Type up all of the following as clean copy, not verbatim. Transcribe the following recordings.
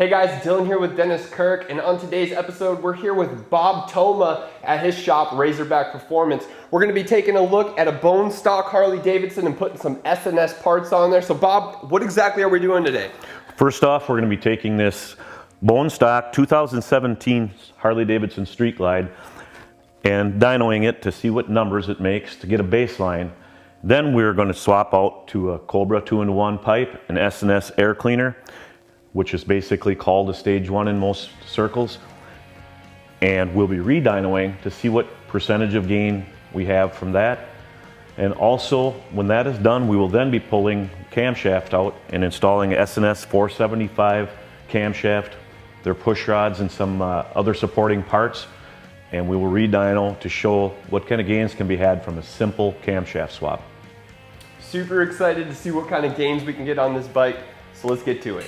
Hey guys, Dylan here with Dennis Kirk, and on today's episode we're here with Bob Toma at his shop, Razorback Performance. We're going to be taking a look at a bone stock Harley-Davidson and putting some SNS parts on there. So Bob, what exactly are we doing today? First off, we're going to be taking this bone stock 2017 Harley-Davidson Street Glide and dynoing it to see what numbers it makes to get a baseline. Then we're going to swap out to a Cobra 2-in-1 pipe, an SNS air cleaner, which is basically called a stage 1 in most circles. And we'll be re-dynoing to see what percentage of gain we have from that. And also, when that is done, we will then be pulling camshaft out and installing SNS 475 camshaft, their push rods and some other supporting parts. And we will re-dyno to show what kind of gains can be had from a simple camshaft swap. Super excited to see what kind of gains we can get on this bike, so let's get to it.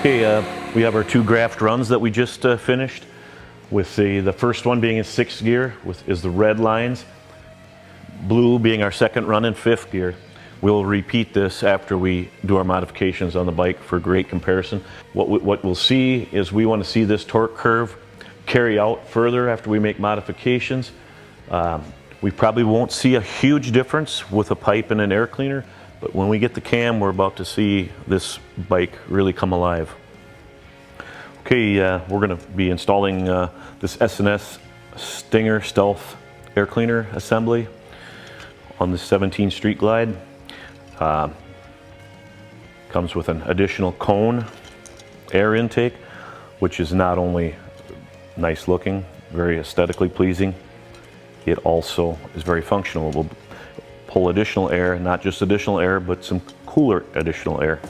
Okay, we have our two graft runs that we just finished, with the first one being in 6th gear is the red lines, blue being our second run in 5th gear. We'll repeat this after we do our modifications on the bike for great comparison. What we'll see is we want to see this torque curve carry out further after we make modifications. We probably won't see a huge difference with a pipe and an air cleaner, but when we get the cam, we're about to see this bike really come alive. Okay, we're going to be installing this SNS Stinger Stealth air cleaner assembly on the 17 Street Glide. Comes with an additional cone air intake, which is not only nice looking, very aesthetically pleasing, it also is very functional. We'll pull additional air, not just additional air, but some cooler additional air.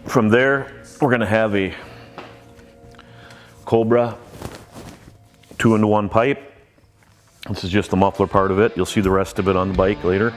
From there, we're going to have a Cobra 2-in-1 pipe. This is just the muffler part of it. You'll see the rest of it on the bike later.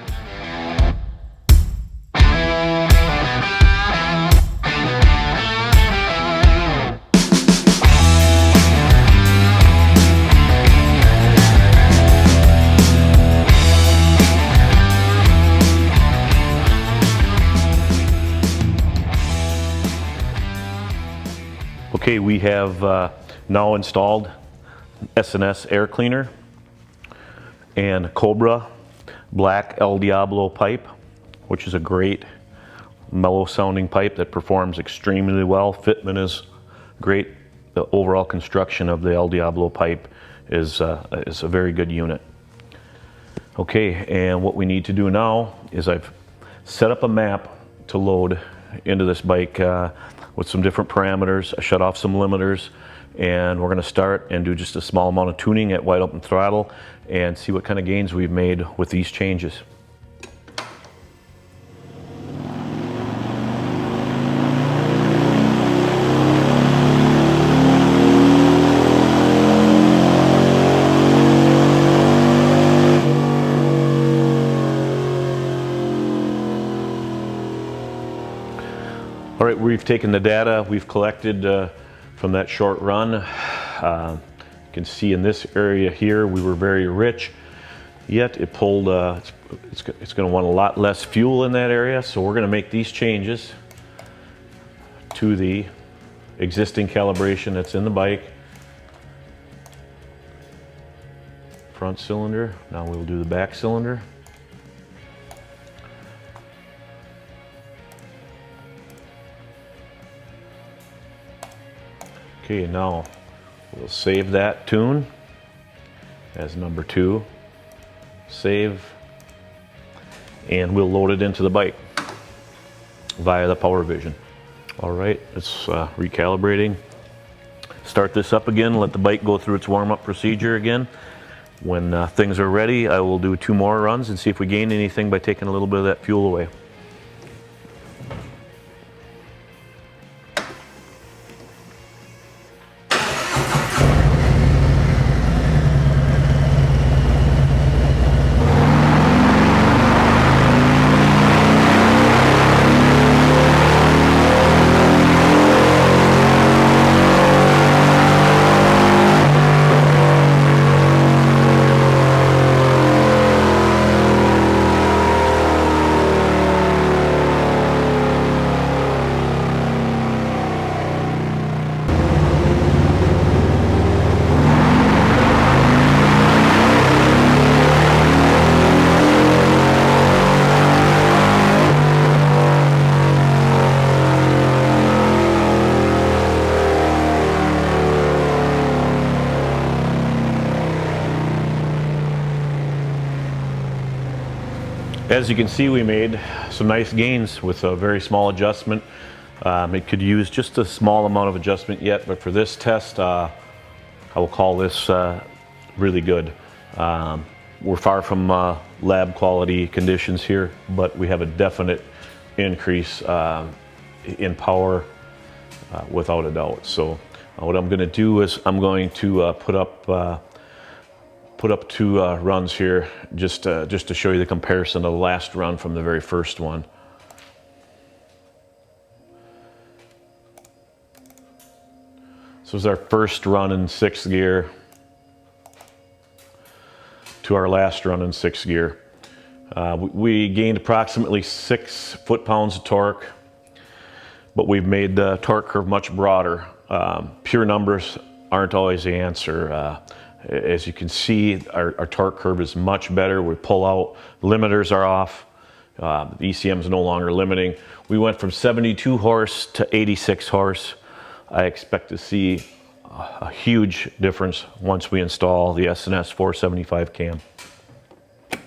Okay, we have now installed SNS air cleaner and Cobra black El Diablo pipe, which is a great mellow sounding pipe that performs extremely well. Fitment is great. The overall construction of the El Diablo pipe is a very good unit. Okay, and what we need to do now is I've set up a map to load into this bike with some different parameters. I shut off some limiters, and we're going to start and do just a small amount of tuning at wide open throttle and see what kind of gains we've made with these changes. All right, we've taken the data we've collected from that short run. You can see in this area here we were very rich, yet it pulled, it's going to want a lot less fuel in that area, so we're going to make these changes to the existing calibration that's in the bike. Front cylinder, now we'll do the back cylinder. Okay, now we'll save that tune as number 2, save, and we'll load it into the bike via the Power Vision. All right, it's recalibrating. start this up again, let the bike go through its warm-up procedure again. When things are ready, I will do 2 more runs and see if we gain anything by taking a little bit of that fuel away. As you can see, we made some nice gains with a very small adjustment. It could use just a small amount of adjustment yet, but for this test, I will call this really good. We're far from lab quality conditions here, but we have a definite increase in power without a doubt. So what I'm going to do is I'm going to put up 2 runs here just to show you the comparison of the last run from the very first one. This was our first run in 6th gear to our last run in 6th gear. We gained approximately 6 foot-pounds of torque, but we've made the torque curve much broader. Pure numbers aren't always the answer. As you can see, our torque curve is much better. We pull out, limiters are off, the ECM is no longer limiting. We went from 72 horse to 86 horse. I expect to see a huge difference once we install the SNS 475 cam. I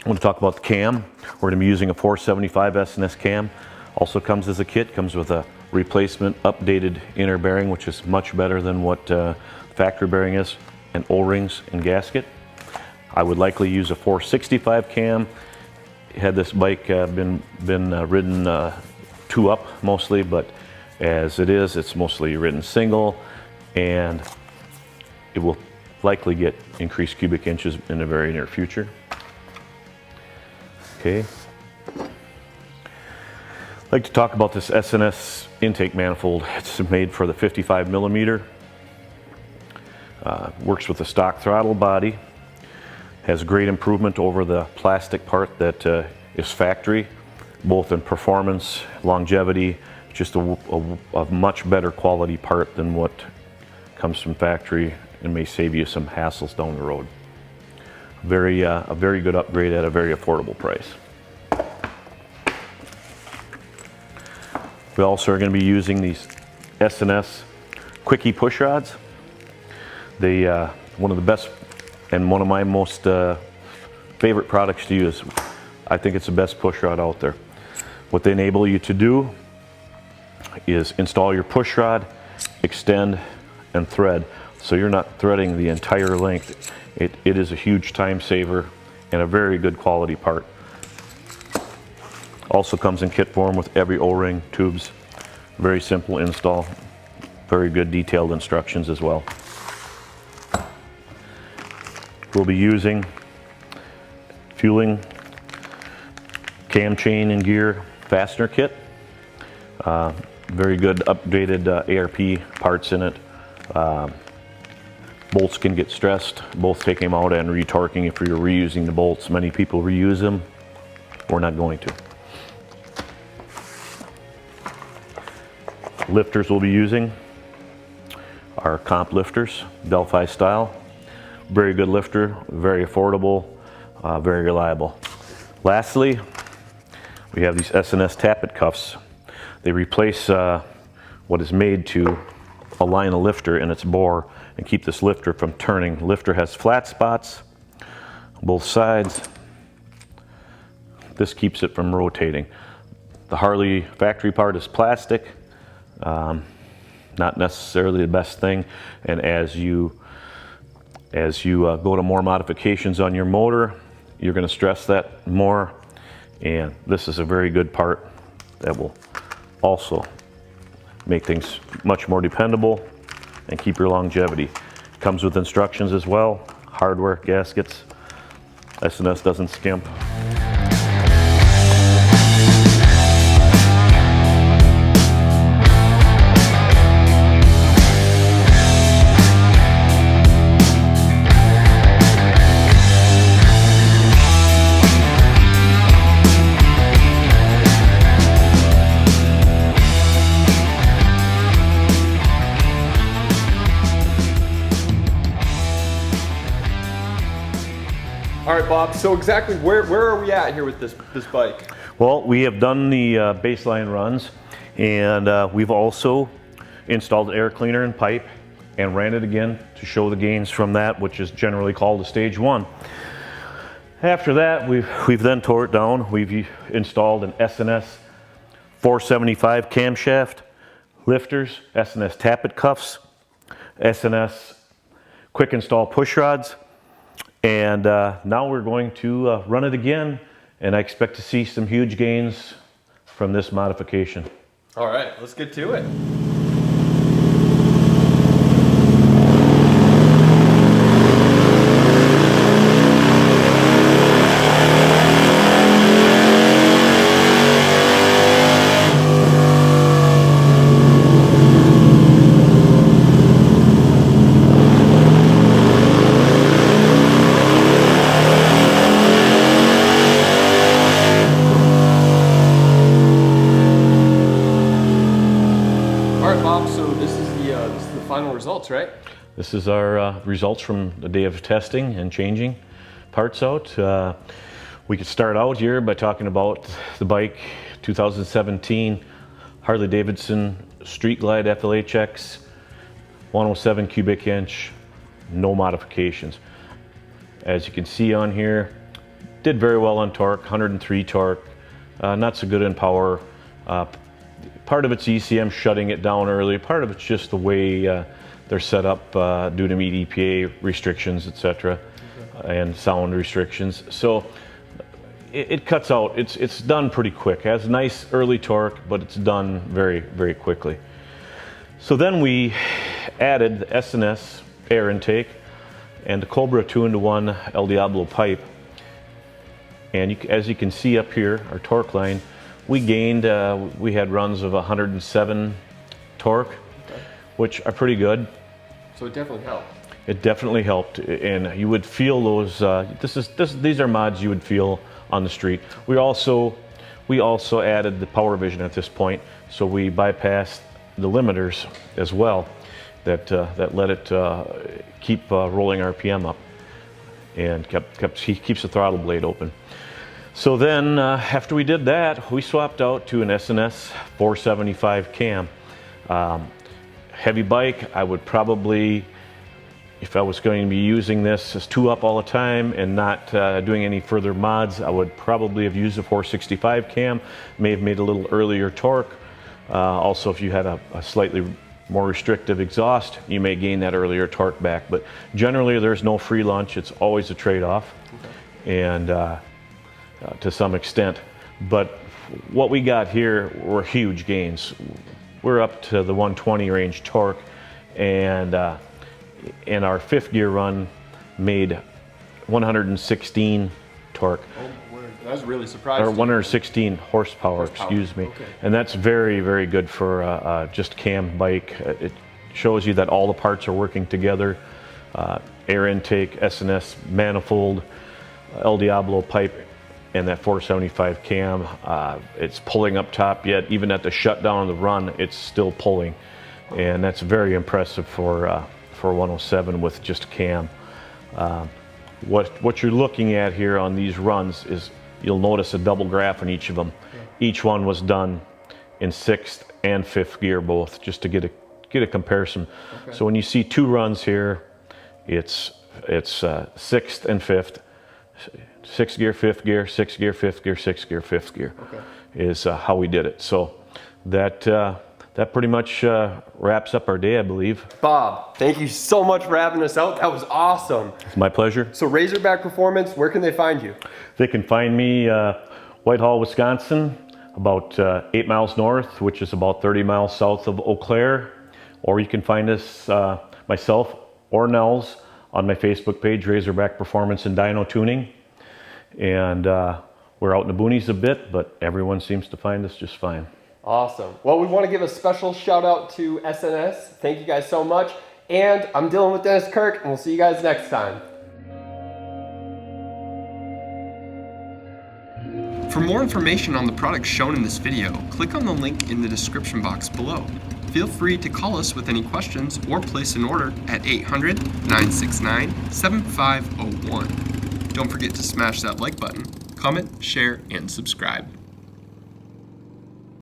want to talk about the cam. We're going to be using a 475 SNS cam. Also comes as a kit, comes with a replacement updated inner bearing, which is much better than what factory bearing is, and O-rings and gasket. I would likely use a 465 cam. Had this bike been ridden 2-up mostly, but as it is, it's mostly ridden single, and it will likely get increased cubic inches in the very near future. Okay. I'd like to talk about this SNS intake manifold. It's made for the 55 millimeter. Works with the stock throttle body, has great improvement over the plastic part that is factory, both in performance, longevity, just a much better quality part than what comes from factory, and may save you some hassles down the road. A very good upgrade at a very affordable price. We also are going to be using these SNS Quickie push rods. They one of the best and one of my most favorite products to use. I think it's the best push rod out there. What they enable you to do is install your push rod, extend, and thread, so you're not threading the entire length. It is a huge time saver and a very good quality part. Also comes in kit form with every O-ring, tubes. Very simple install. Very good detailed instructions as well. We'll be using fueling, cam chain and gear fastener kit. Very good updated ARP parts in it. Bolts can get stressed, both taking them out and retorquing if you're reusing the bolts. Many people reuse them. We're not going to. Lifters we'll be using are comp lifters, Delphi style. Very good lifter, very affordable, very reliable. Lastly, we have these Sns Tappet Cuffs. They replace what is made to align a lifter in its bore and keep this lifter from turning. The lifter has flat spots on both sides. This keeps it from rotating. The Harley factory part is plastic. not necessarily the best thing. And as you go to more modifications on your motor, you're going to stress that more. And this is a very good part that will also make things much more dependable and keep your longevity. Comes with instructions as well, hardware, gaskets. SNS doesn't skimp. All right, Bob, so exactly where are we at here with this bike? Well, we have done the baseline runs, and we've also installed air cleaner and pipe and ran it again to show the gains from that, which is generally called a stage 1. After that, we've then tore it down. We've installed an SNS 475 camshaft, lifters, Sns Tappet Cuffs, SNS quick install push rods, and now we're going to run it again, and I expect to see some huge gains from this modification. All right, let's get to it. Final results, right? This is our results from the day of testing and changing parts out. We could start out here by talking about the bike 2017 Harley-Davidson Street Glide FLHX 107 cubic inch, no modifications. As you can see on here, did very well on torque, 103 torque, not so good in power. Part of it's ECM shutting it down early, part of it's just the way they're set up due to meet EPA restrictions, etc., and sound restrictions. So it cuts out, it's done pretty quick. It has nice early torque, but it's done very, very quickly. So then we added the SNS air intake and the Cobra 2-in-1 El Diablo pipe. And as you can see up here, our torque line, we gained, we had runs of 107 torque, which are pretty good. So it definitely helped. It definitely helped, and you would feel those, these are mods you would feel on the street. We also added the power vision at this point, so we bypassed the limiters as well, that let it keep rolling RPM up, and keeps the throttle blade open. So then, after we did that, we swapped out to an SNS 475 cam. Heavy bike, I would probably, if I was going to be using this as 2-up all the time and not doing any further mods, I would probably have used a 465 cam, may have made a little earlier torque. Also, if you had a slightly more restrictive exhaust, you may gain that earlier torque back. But generally, there's no free lunch. It's always a trade-off. Okay. And to some extent, but what we got here were huge gains. We're up to the 120 range torque, and in our 5th gear run made 116 torque. Oh, that's really surprising. Or 116 horsepower, excuse me. Okay. And that's very, very good for just a cam bike. It shows you that all the parts are working together. Air intake, SNS manifold, El Diablo pipe, and that 475 cam, it's pulling up top yet. Even at the shutdown of the run, it's still pulling. And that's very impressive for 107 with just a cam. What you're looking at here on these runs is, you'll notice a double graph in each of them. Yeah. Each one was done in 6th and 5th gear both, just to get a comparison. Okay. So when you see 2 runs here, it's 6th and 5th. 6th gear, 5th gear, 6th gear, 5th gear, 6th gear, 5th gear, okay, is how we did it. So that that pretty much wraps up our day, I believe. Bob, thank you so much for having us out. That was awesome. It's my pleasure. So Razorback Performance, where can they find you? They can find me Whitehall, Wisconsin, about 8 miles north, which is about 30 miles south of Eau Claire. Or you can find us, myself or Nels, on my Facebook page, Razorback Performance and Dyno Tuning. And we're out in the boonies a bit, but everyone seems to find us just fine. Awesome. Well, we want to give a special shout out to SNS. Thank you guys so much. And I'm dealing with Dennis Kirk, and we'll see you guys next time. For more information on the products shown in this video, click on the link in the description box below. Feel free to call us with any questions or place an order at 800-969-7501. Don't forget to smash that like button, comment, share, and subscribe.